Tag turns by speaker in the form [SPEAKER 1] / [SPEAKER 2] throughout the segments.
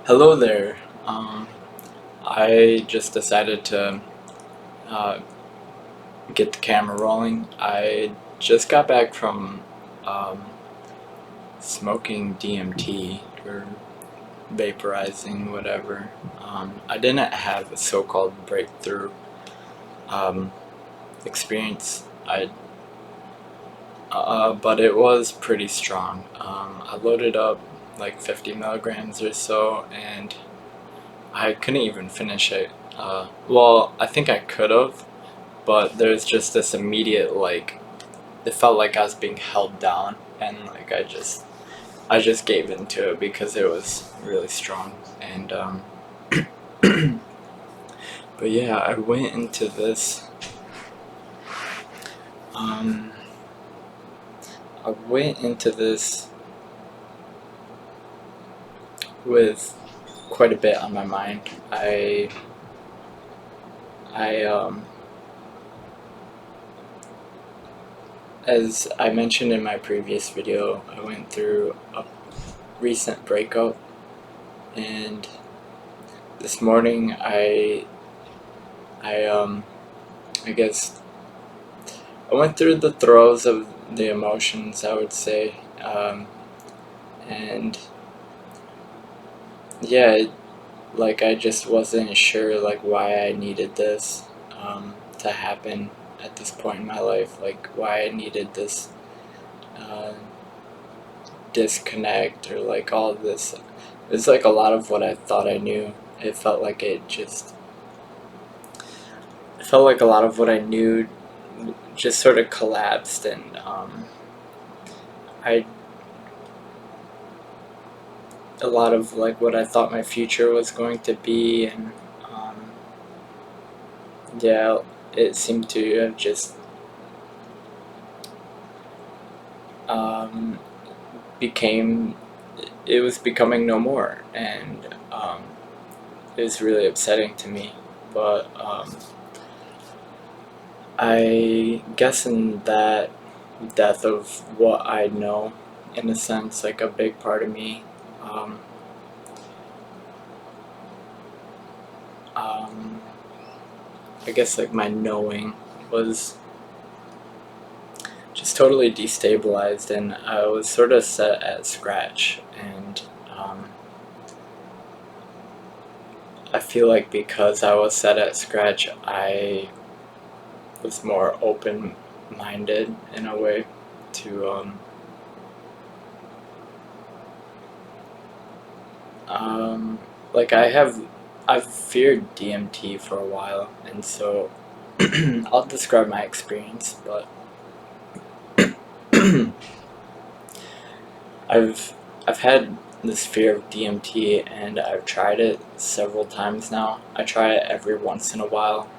[SPEAKER 1] Hello there. I just decided to uh, get the camera rolling. I just got back from um, smoking DMT or vaporizing, whatever. I didn't have a so-called breakthrough um, experience. But it was pretty strong. I loaded up like 50 milligrams or so, and I couldn't even finish it. Well, I think I could have, but there's just this immediate like it felt like I was being held down, and like I just gave into it because it was really strong. And but yeah, I went into this um I went into this with quite a bit on my mind. I as I mentioned in my previous video, I went through a recent breakup, and this morning I I guess I went through the throes of the emotions, I would say, and yeah, like I just wasn't sure like why I needed this to happen at this point in my life, like why I needed this uh, disconnect or like all of this. It's like a lot of what I thought I knew. It felt like it felt like a lot of what I knew just sort of collapsed, and I a lot of like what I thought my future was going to be, and um, yeah, it seemed to have just um, became it was becoming no more, and it was really upsetting to me. But I guess in that death of what I know, in a sense, like a big part of me. Um, um, I guess like my knowing was just totally destabilized, and I was sort of set at scratch. And I feel like because I was set at scratch, I was more open minded in a way to like I've feared DMT for a while, and so I'll describe my experience, but I've I've had this fear of DMT, and I've tried it several times now. I try it every once in a while.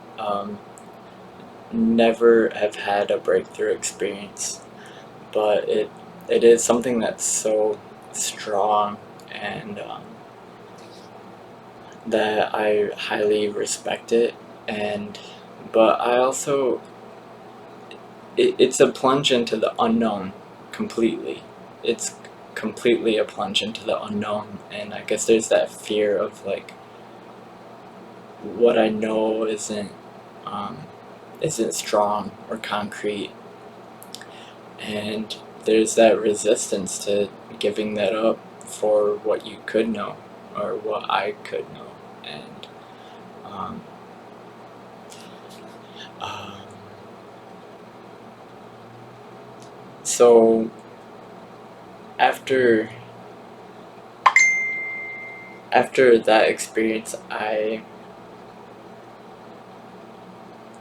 [SPEAKER 1] Never have had a breakthrough experience, but it is something that's so strong, and that I highly respect it. And but I also it's a plunge into the unknown completely. It's completely a plunge into the unknown, and I guess there's that fear of like what I know um, isn't strong or concrete, and there's that resistance to giving that up for what you could know or what I could know, and um, um, so after after that experience, I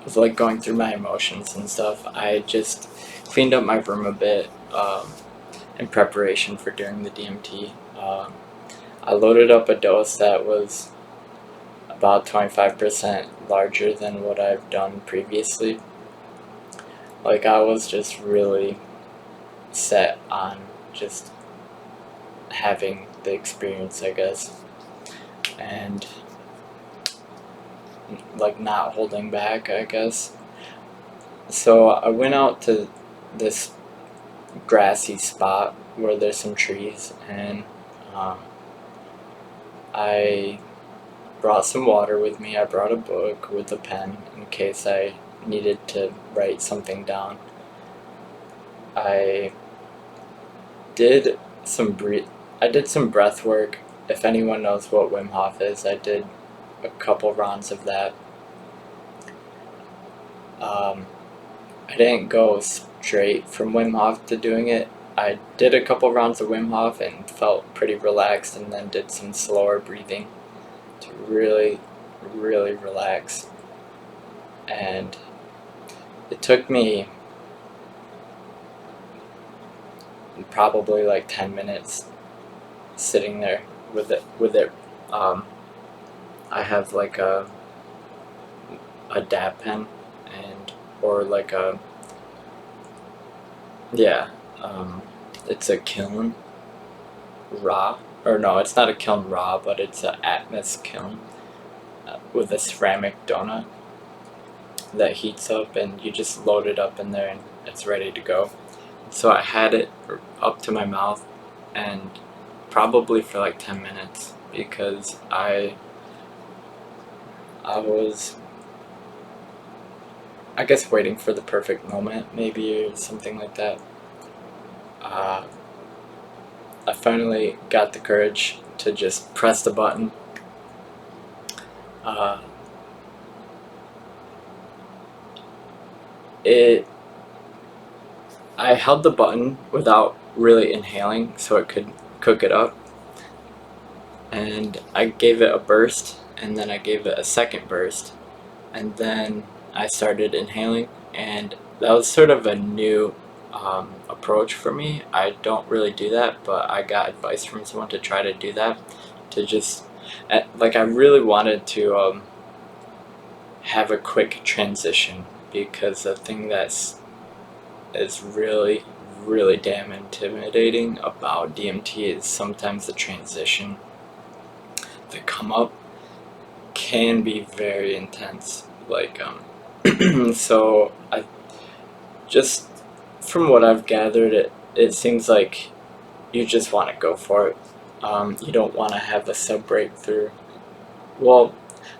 [SPEAKER 1] was like going through my emotions and stuff. I just cleaned up my room a bit in preparation for doing the DMT. I loaded up a dose that was about 25% larger than what I've done previously. Like I was just really set on just having the experience, I guess, and like not holding back, I guess. So I went out to this grassy spot where there's some trees, and um, I brought some water with me. I brought a book with a pen in case I needed to write something down. I did I did some breath work. If anyone knows what Wim Hof is, I did a couple rounds of that. I didn't go straight from Wim Hof to doing it. I did a couple rounds of Wim Hof and felt pretty relaxed, and then did some slower breathing to really, really relax. And it took me probably like 10 minutes sitting there with it. I have like a dab pen, and or like a yeah, it's a kiln raw, or no, it's not a kiln raw, but it's an Atmos kiln with a ceramic donut that heats up, and you just load it up in there and it's ready to go. So I had it up to my mouth, and probably for like 10 minutes, because I was, I guess, waiting for the perfect moment, maybe, or something like that. I finally got the courage to just press the button. I held the button without really inhaling so it could cook it up, and I gave it a burst, and then I gave it a second burst, and then I started inhaling, and that was sort of a new approach for me. I don't really do that, but I got advice from someone to try to do that, to just, like, I really wanted to have a quick transition, because the thing is really, really damn intimidating about DMT is sometimes the transition, the come up, can be very intense. Like, so I just, from what I've gathered, it seems like you just want to go for it. You don't want to have a sub breakthrough. Well,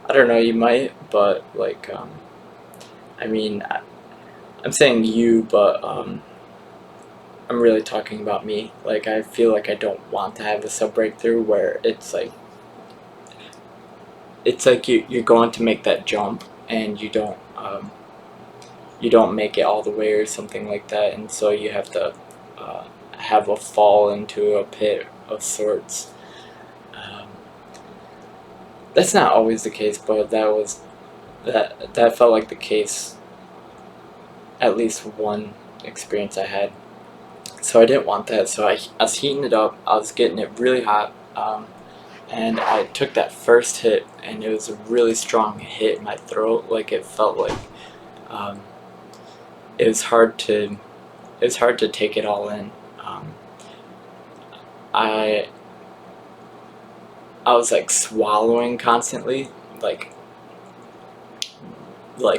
[SPEAKER 1] I don't know, you might, but like, I mean, I'm saying you, but I'm really talking about me. Like, I feel like I don't want to have a sub breakthrough where it's like you're going to make that jump, and you don't make it all the way or something like that, and so you have to have a fall into a pit of sorts. That's not always the case, but that felt like the case at least one experience I had. So I didn't want that, so I was heating it up, I was getting it really hot, and I took that first hit, and it was a really strong hit in my throat. Like, it felt like it was hard to take it all in. I was like swallowing constantly, like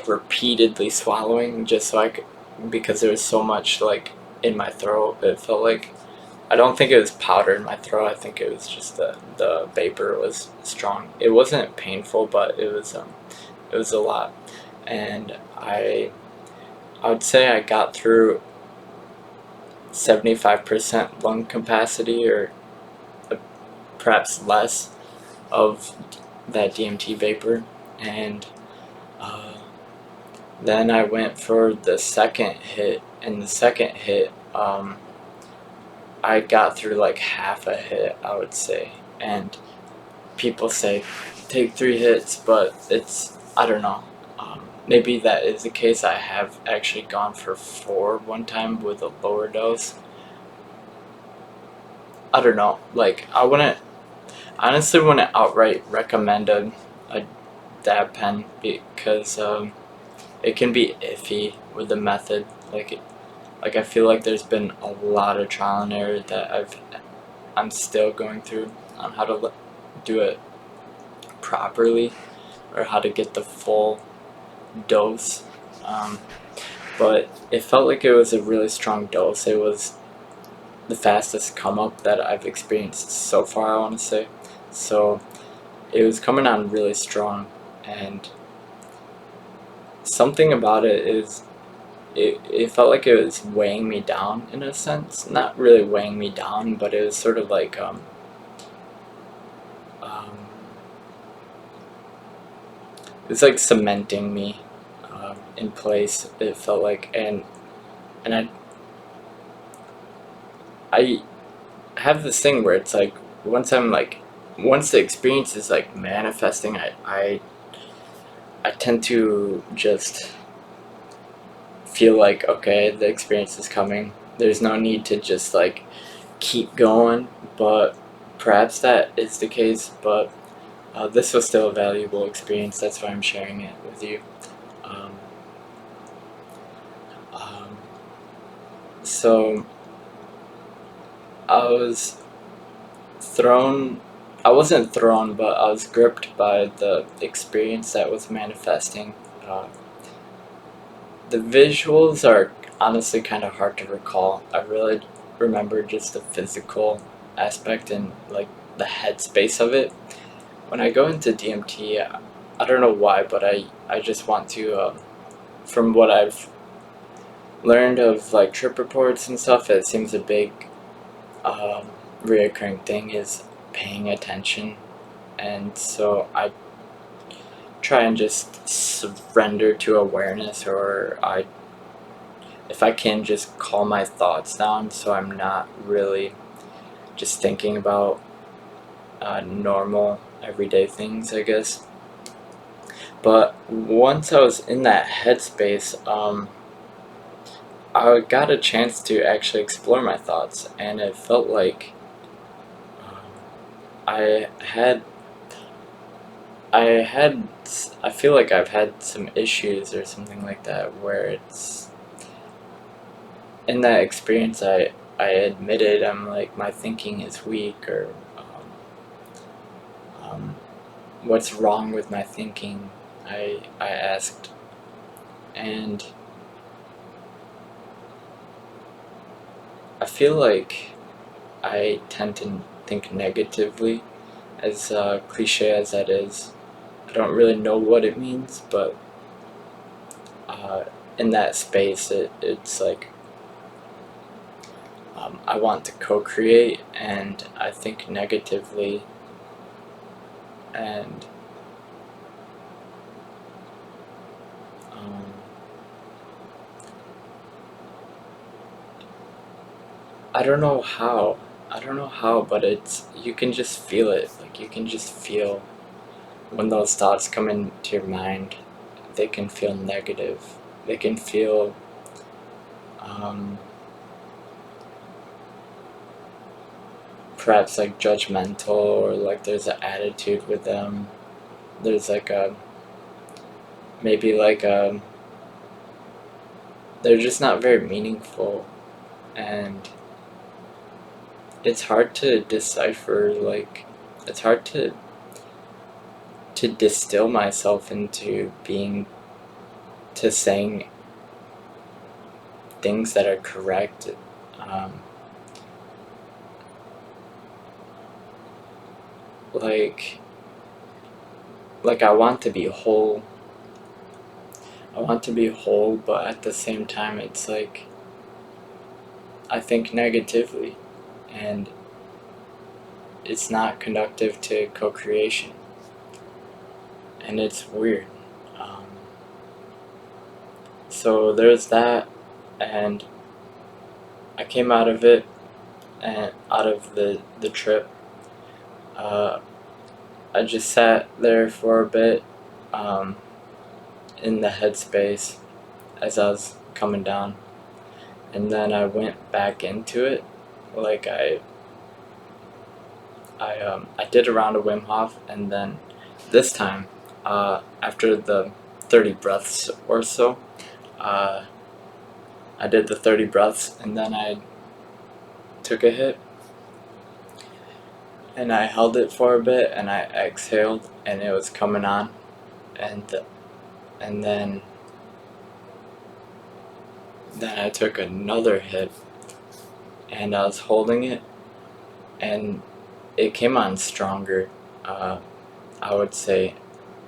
[SPEAKER 1] repeatedly swallowing, just so I could, because there was so much like in my throat. It felt like, I don't think it was powder in my throat. I think it was just the vapor was strong. It wasn't painful, but it was a lot, and I would say I got through 75% lung capacity, or perhaps less, of that DMT vapor, and then I went for the second hit, and the second hit, I got through like half a hit, I would say. And people say take 3 hits, but I don't know. Maybe that is the case. I have actually gone for 4 one time with a lower dose. I don't know. Like, I honestly wouldn't outright recommend a dab pen, because it can be iffy with the method. Like, I feel like there's been a lot of trial and error that I'm still going through on how to do it properly, or how to get the full dose. But it felt like it was a really strong dose. It was the fastest come up that I've experienced so far, I want to say. So it was coming on really strong, and something about it is it felt like it was weighing me down in a sense. Not really weighing me down, but it was sort of like um, it was like cementing me in place. It felt like, and I have this thing where it's like once the experience is like manifesting, I tend to just feel like, okay, the experience is coming. There's no need to just like keep going, but perhaps that is the case. But this was still a valuable experience. That's why I'm sharing it with you. Um, um, so I was thrown. I wasn't thrown, but I was gripped by the experience that was manifesting. Uh, the visuals are honestly kind of hard to recall. I really remember just the physical aspect and like the headspace of it. When I go into DMT, I don't know why, but I just want to, from what I've learned of like trip reports and stuff, it seems a big um, reoccurring thing is paying attention. And so I try and just surrender to awareness, or if I can, just calm my thoughts down so I'm not really just thinking about normal everyday things, I guess. But once I was in that headspace, I got a chance to actually explore my thoughts, and it felt like um, I had, I feel like I've had some issues or something like that, where it's in that experience I admitted I'm like, my thinking is weak, or um, what's wrong with my thinking, I asked, and I feel like I tend to think negatively, as cliche as that is. I don't really know what it means, but uh, in that space, it's like I want to co-create, and I think negatively, and um, I don't know how. I don't know how, but it's, you can just feel it. Like, you can just feel when those thoughts come into your mind. They can feel negative. They can feel um, perhaps like judgmental, or like there's an attitude with them. There's like a, maybe like a, they're just not very meaningful, and it's hard to decipher, like it's hard to distill myself into being, to saying things that are correct. um, like I want to be whole. I want to be whole, but at the same time it's like I think negatively, and it's not conductive to co-creation, and it's weird. Um, so there's that, and I came out of it, and out of the trip. Uh, I just sat there for a bit, um, in the headspace as I was coming down, and then I went back into it. Like I did a round of Wim Hof, and then this time, after the 30 breaths or so, uh, I did the 30 breaths, and then I took a hit, and I held it for a bit, and I exhaled, and it was coming on, and and then I took another hit, and I was holding it, and it came on stronger. Uh, I would say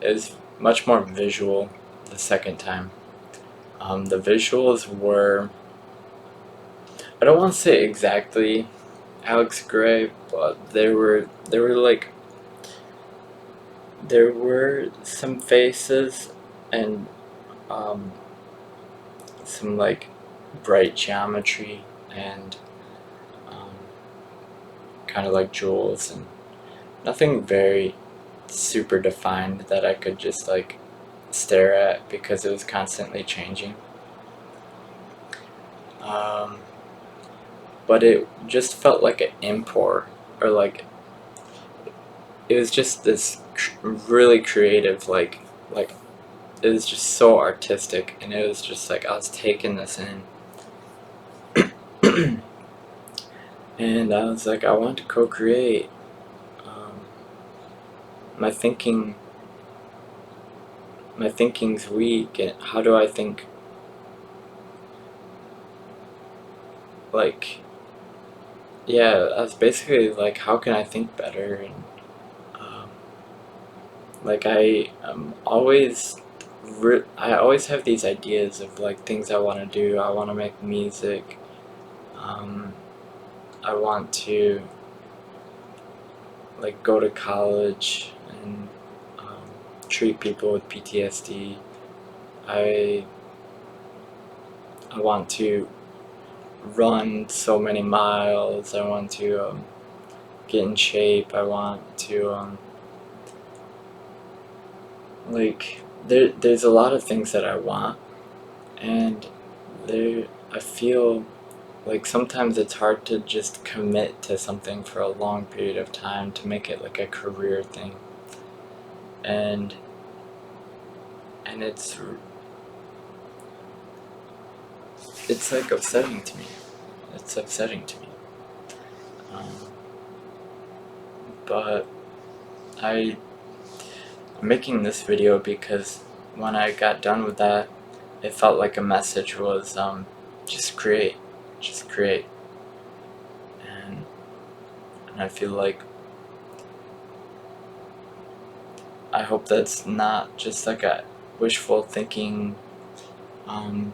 [SPEAKER 1] is much more visual the second time. The visuals were, I don't want to say exactly Alex Gray, but there were some faces and um, some like bright geometry and um, kind of like jewels, and nothing very super defined that I could just like stare at because it was constantly changing. Um, but it just felt like an import, or like it was just this really creative, like it was just so artistic, and it was just like I was taking this in. And I was like, I want to co-create. Um, my thinking's weak, and how do I think? Like, yeah, I was basically like, how can I think better? And um, like I always have these ideas of like things I want to do. I want to make music. Um, I want to like go to college and um, treat people with PTSD. I I want to run so many miles. I want to get in shape. I want to there's a lot of things that I want, and I feel like sometimes it's hard to just commit to something for a long period of time to make it like a career thing, and and it's like upsetting to me. It's upsetting to me. Um, but I'm making this video because when I got done with that, it felt like a message was just create, just create, and I feel like I hope that's not just like a wishful thinking. Um,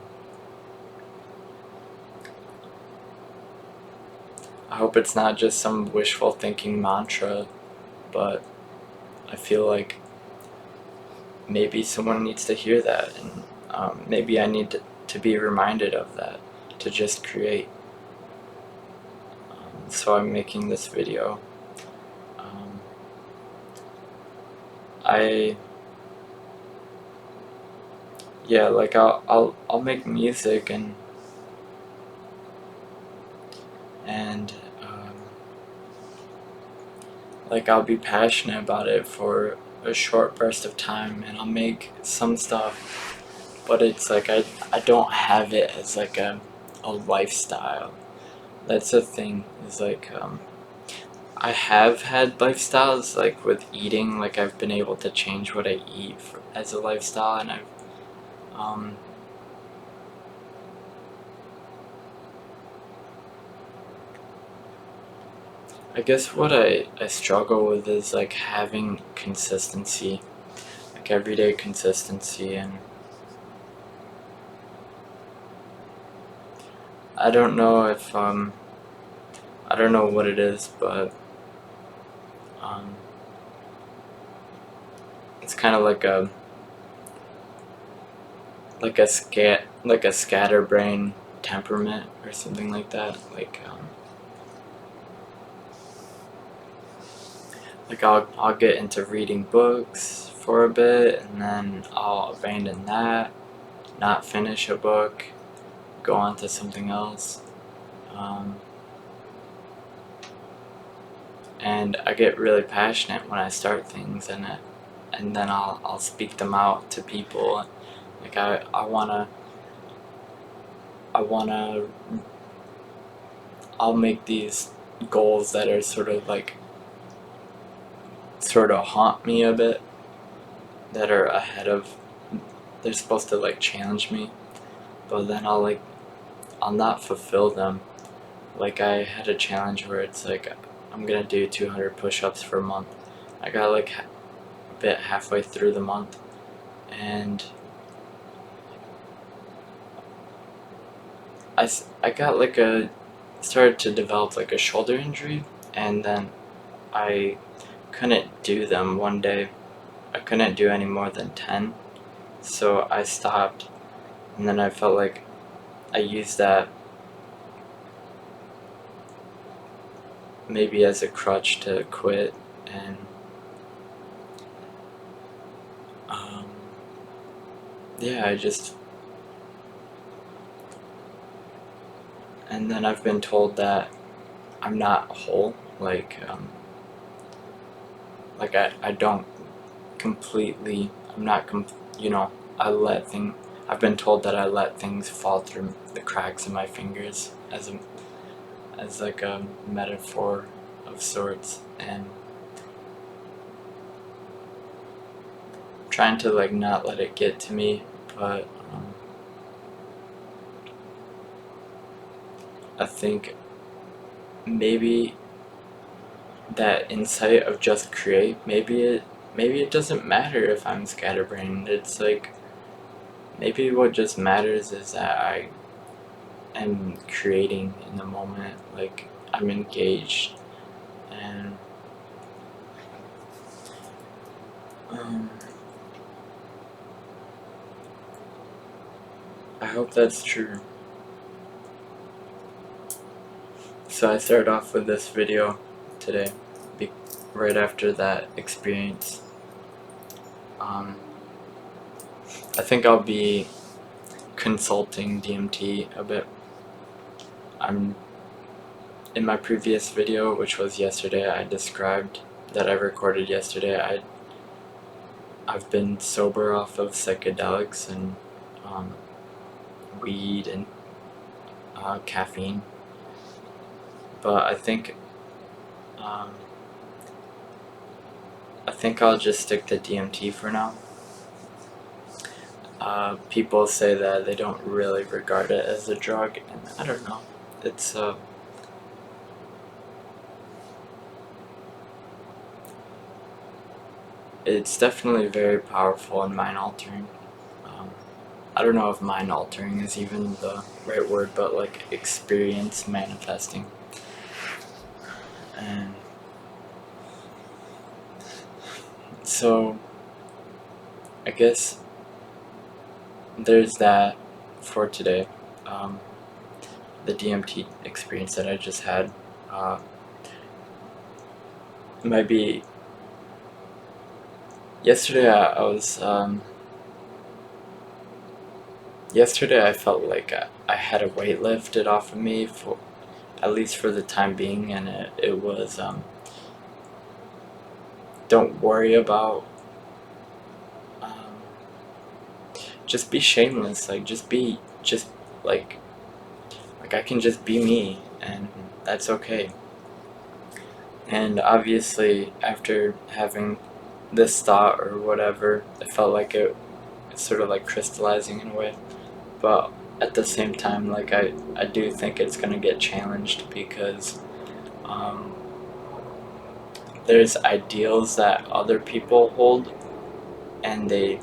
[SPEAKER 1] I hope it's not just some wishful thinking mantra, but I feel like maybe someone needs to hear that, and maybe I need to be reminded of that, to just create. So I'm making this video. Um, I yeah, like I'll make music, and like I'll be passionate about it for a short burst of time, and I'll make some stuff, but it's like I don't have it as like a lifestyle. That's the thing, is like I have had lifestyles like with eating, like I've been able to change what I eat as a lifestyle, and um I guess what I struggle with is like having consistency, like everyday consistency, and I don't know if I don't know what it is, but um it's kind of like a scatterbrain temperament or something like that. Like I'll get into reading books for a bit, and then I'll abandon that, not finish a book, go on to something else. Um, and I get really passionate when I start things, and then I'll speak them out to people. Like I wanna I'll make these goals that are sort of haunt me a bit, that are ahead of, they're supposed to like challenge me, but then I'll not fulfill them. Like I had a challenge where it's like I'm gonna do 200 push-ups for a month. I got like bit halfway through the month, and I got like started to develop like a shoulder injury, and then I couldn't do them one day. I couldn't do any more than 10, so I stopped, and then I felt like I used that maybe as a crutch to quit, and um, yeah, and then I've been told that I'm not whole, like I don't completely, I'm not, you know, I've been told that I let things fall through the cracks in my fingers as like a metaphor of sorts, and trying to like not let it get to me, but I think maybe that insight of just create, maybe it doesn't matter if I'm scatterbrained. It's like maybe what just matters is that I am creating in the moment, like I'm engaged, and I hope that's true. So I started off with this video today, right after that experience. I think I'll be consulting DMT a bit. In my previous video, which was yesterday, I described that I recorded yesterday. I've been sober off of psychedelics and weed and caffeine, but I think I'll just stick to DMT for now. People say that they don't really regard it as a drug, and I don't know. It's definitely very powerful and mind-altering. I don't know if mind-altering is even the right word, but like experience manifesting. And so I guess there's that for today. The DMT experience that I just had might be yesterday. Yesterday I felt like I had a weight lifted off of me, for at least for the time being, and it was don't worry about, just be shameless, like just like I can just be me, and that's okay. And obviously after having this thought or whatever, it felt like it's sort of like crystallizing in a way, but at the same time, like I do think it's gonna get challenged, because there's ideals that other people hold, and I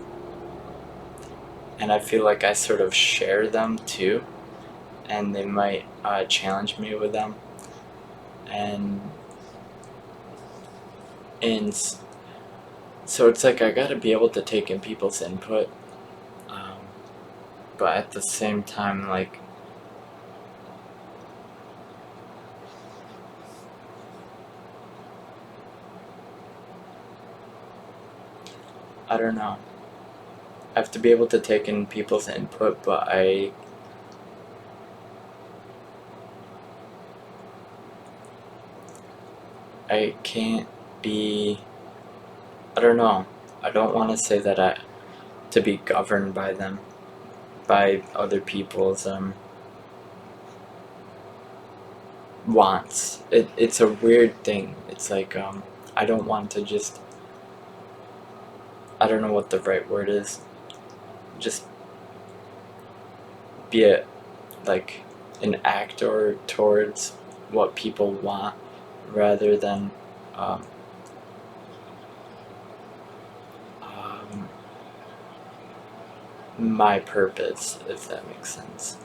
[SPEAKER 1] feel like I sort of share them too, and they might challenge me with them, and so it's like I gotta be able to take in people's input, but at the same time, like I don't know. I have to be able to take in people's input, but I can't be, I don't know. I don't want to say that to be governed by them, by other people's wants. It's a weird thing. It's like I don't want to just, I don't know what the right word is, just be like an actor towards what people want, rather than my purpose, if that makes sense.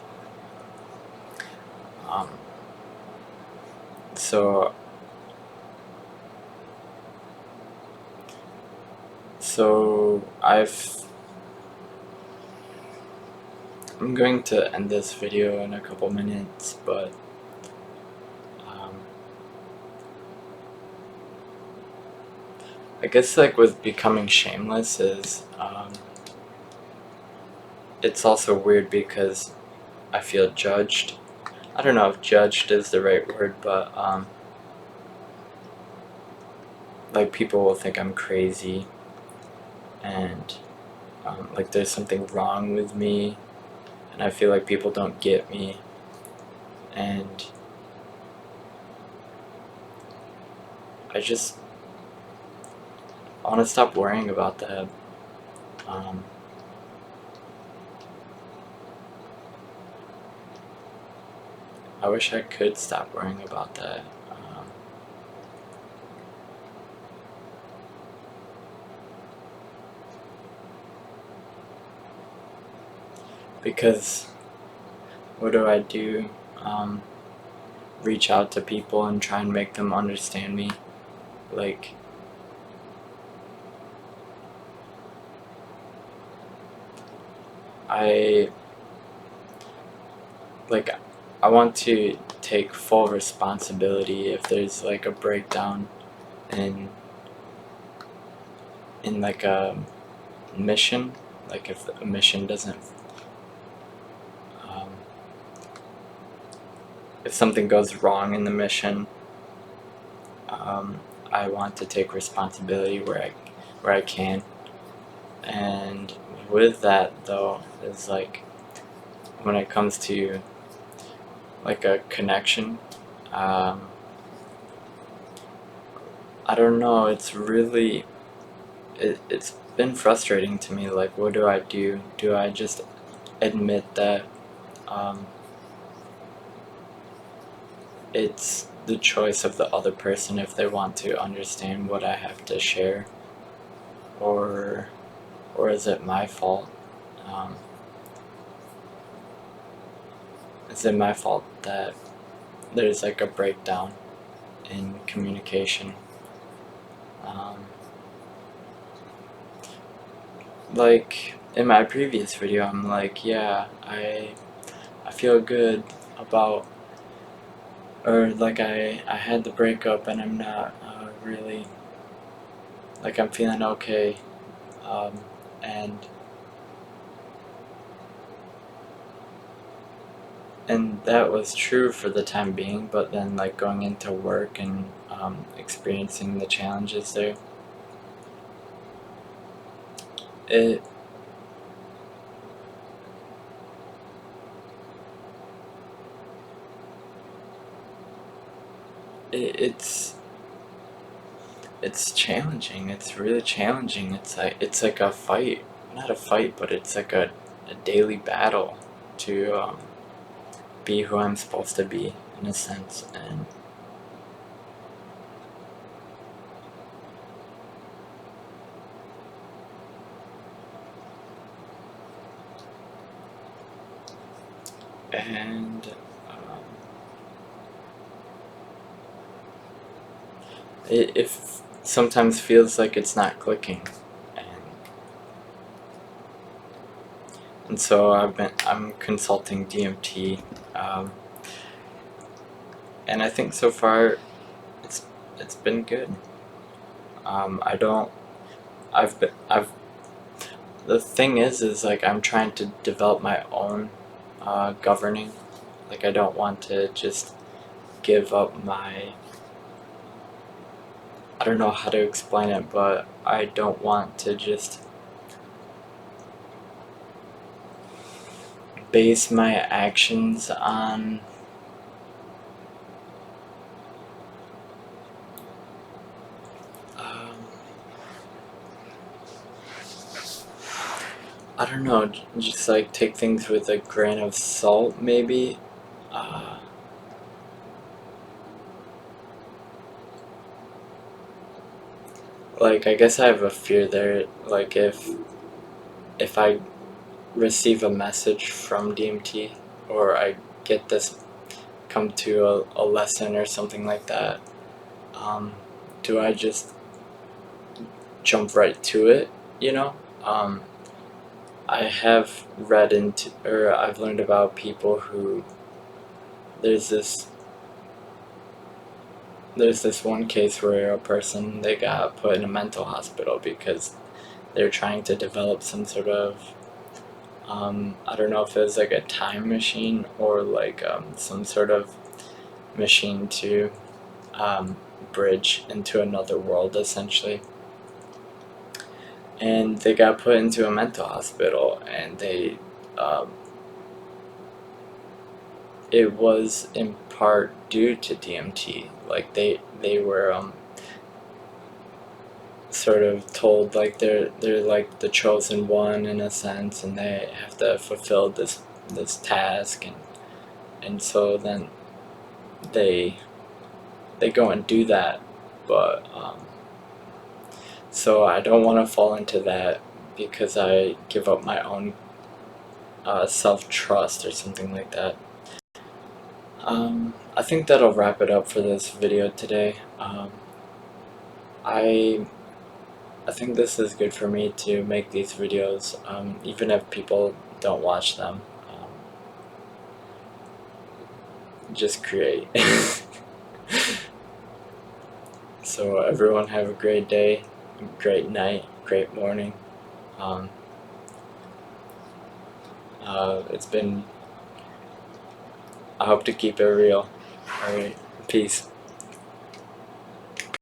[SPEAKER 1] So I'm going to end this video in a couple minutes, but I guess like with becoming shameless is it's also weird because I feel judged. I don't know if judged is the right word, but like people will think I'm crazy, and like there's something wrong with me, and I feel like people don't get me, and I want to stop worrying about that. I wish I could stop worrying about that. Because what do I do? Reach out to people and try and make them understand me. Like, I want to take full responsibility if there's like a breakdown in like a mission. Like if a mission doesn't, if something goes wrong in the mission, I want to take responsibility where I can. And with that though is like when it comes to like a connection, I don't know, it's really it's been frustrating to me. Like, what do I do? Do I just admit that it's the choice of the other person if they want to understand what I have to share, or is it my fault? Is it my fault that there's like a breakdown in communication? Like in my previous video, I'm like, yeah, I feel good about, or like I had the breakup and I'm not really, like I'm feeling okay, and that was true for the time being, but then like going into work and experiencing the challenges there, it's challenging. It's really challenging. It's like a fight, not a fight, but it's like a daily battle to be who I'm supposed to be in a sense, and it sometimes feels like it's not clicking, and so I'm consulting DMT, and I think so far it's been good. The thing is like I'm trying to develop my own governing. Like I don't want to just give up my, I don't know how to explain it, but I don't want to just base my actions on I don't know, just like take things with a grain of salt maybe. Like I guess I have a fear there, like if I receive a message from DMT, or I get this, come to a lesson or something like that, do I just jump right to it, you know? I have read into, or I've learned about people who, there's this one case where a person, they got put in a mental hospital because they're trying to develop some sort of, I don't know if it was like a time machine or like some sort of machine to bridge into another world, essentially. And they got put into a mental hospital, and they, it was in part due to DMT. Like they were sort of told like they're like the chosen one in a sense, and they have to fulfill this task, and so then they go and do that, but so I don't want to fall into that because I give up my own self-trust or something like that. I think that'll wrap it up for this video today. I think this is good for me to make these videos, even if people don't watch them. Just create. So everyone have a great day, great night, great morning. It's been, I hope to keep it real. Alright, peace.